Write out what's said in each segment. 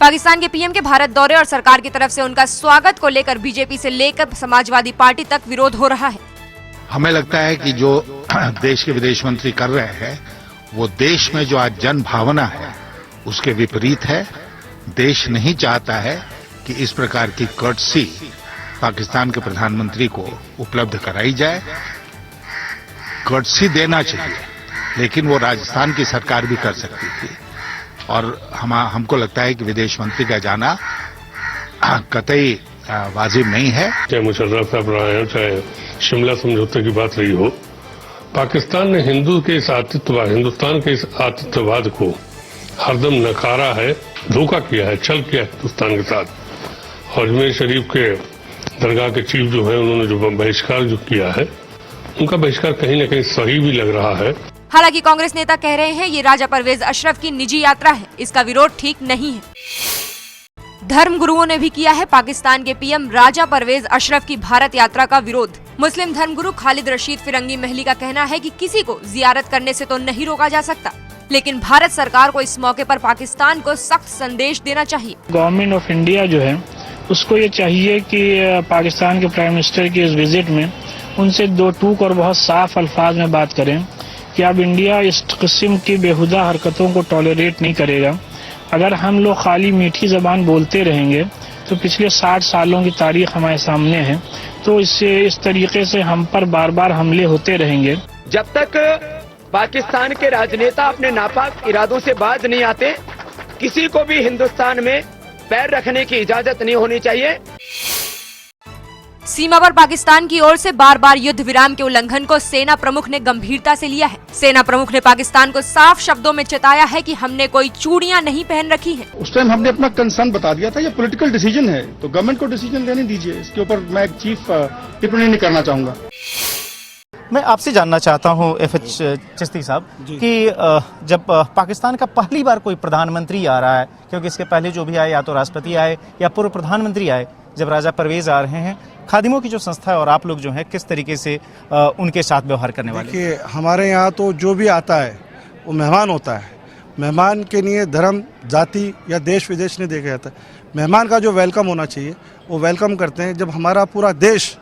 पाकिस्तान के पीएम के भारत दौरे और सरकार की तरफ से उनका स्वागत को लेकर बीजेपी से लेकर समाजवादी पार्टी तक विरोध हो रहा है। हमें लगता है कि जो देश के विदेश मंत्री कर रहे हैं वो देश में जो आज जन भावना है उसके विपरीत है। देश नहीं चाहता है कि इस प्रकार की कर्टसी पाकिस्तान के प्रधानमंत्री को उपलब्ध कराई जाए। कर्टसी देना चाहिए, लेकिन वो राजस्थान की सरकार भी कर सकती थी और हमको लगता है कि विदेश मंत्री का जाना कतई वाजिब नहीं है। चाहे मुशर्रफ साहब रहे हो, चाहे शिमला समझौते की बात रही हो, पाकिस्तान ने हिंदुस्तान के इस आतिथ्यवाद को हरदम नकारा है, धोखा किया है, छल किया है हिंदुस्तान के साथ। और अजमेर शरीफ के दरगाह के चीफ जो है उन्होंने जो बहिष्कार जो किया है, उनका बहिष्कार कहीं न कहीं सही भी लग रहा है। हालांकि कांग्रेस नेता कह रहे हैं ये राजा परवेज अशरफ की निजी यात्रा है, इसका विरोध ठीक नहीं है। धर्म गुरुओं ने भी किया है पाकिस्तान के पीएम राजा परवेज अशरफ की भारत यात्रा का विरोध। मुस्लिम धर्मगुरु खालिद रशीद फिरंगी महली का कहना है कि किसी को जियारत करने से तो नहीं रोका जा सकता, लेकिन भारत सरकार को इस मौके पर पाकिस्तान को सख्त संदेश देना चाहिए। गवर्नमेंट ऑफ इंडिया जो है उसको ये चाहिए कि पाकिस्तान के प्राइम मिनिस्टर की इस विजिट में उनसे दो टूक और बहुत साफ अल्फाज में बात करें कि अब इंडिया इस किस्म की बेहुदा हरकतों को टॉलरेट नहीं करेगा। अगर हम लोग खाली मीठी जबान बोलते रहेंगे तो पिछले 60 सालों की तारीख हमारे सामने है, तो इस तरीके से हम पर बार बार हमले होते रहेंगे। जब तक पाकिस्तान के राजनेता अपने नापाक इरादों से बाज नहीं आते, किसी को भी हिंदुस्तान में पैर रखने की इजाजत नहीं होनी चाहिए। सीमा पर पाकिस्तान की ओर से बार बार युद्ध विराम के उल्लंघन को सेना प्रमुख ने गंभीरता से लिया है। सेना प्रमुख ने पाकिस्तान को साफ शब्दों में चेताया है कि हमने कोई चूड़ियां नहीं पहन रखी हैं। उस टाइम हमने अपना कंसर्न बता दिया था, ये पॉलिटिकल डिसीजन है तो गवर्नमेंट को डिसीजन लेने दीजिए। इसके ऊपर मैं एक चीफ टिप्पणी नहीं करना चाहूंगा। मैं आपसे जानना चाहता हूं एफएच चिश्ती साहब कि जब पाकिस्तान का पहली बार कोई प्रधानमंत्री आ रहा है, क्योंकि इसके पहले जो भी आए या तो राष्ट्रपति आए या पूर्व प्रधानमंत्री आए, जब राजा परवेज आ रहे हैं, खादिमों की जो संस्था है और आप लोग जो हैं किस तरीके से उनके साथ व्यवहार करने वाले? देखिए, हमारे यहाँ तो जो भी आता है वो मेहमान होता है। मेहमान के लिए धर्म, जाति या देश विदेश नहीं देखा जाता। मेहमान का जो वेलकम होना चाहिए वो वेलकम करते हैं। जब हमारा पूरा देश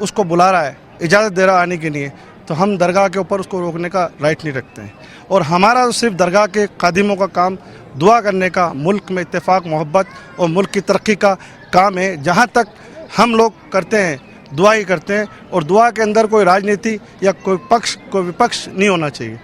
उसको बुला रहा है, इजाज़त दे रहा है आने के लिए, तो हम दरगाह के ऊपर उसको रोकने का राइट नहीं रखते हैं। और हमारा सिर्फ दरगाह के खादिमों का काम दुआ करने का, मुल्क में इत्तेफाक, मोहब्बत और मुल्क की तरक्की का काम है। जहाँ तक हम लोग करते हैं, दुआ ही करते हैं, और दुआ के अंदर कोई राजनीति या कोई पक्ष, कोई विपक्ष नहीं होना चाहिए।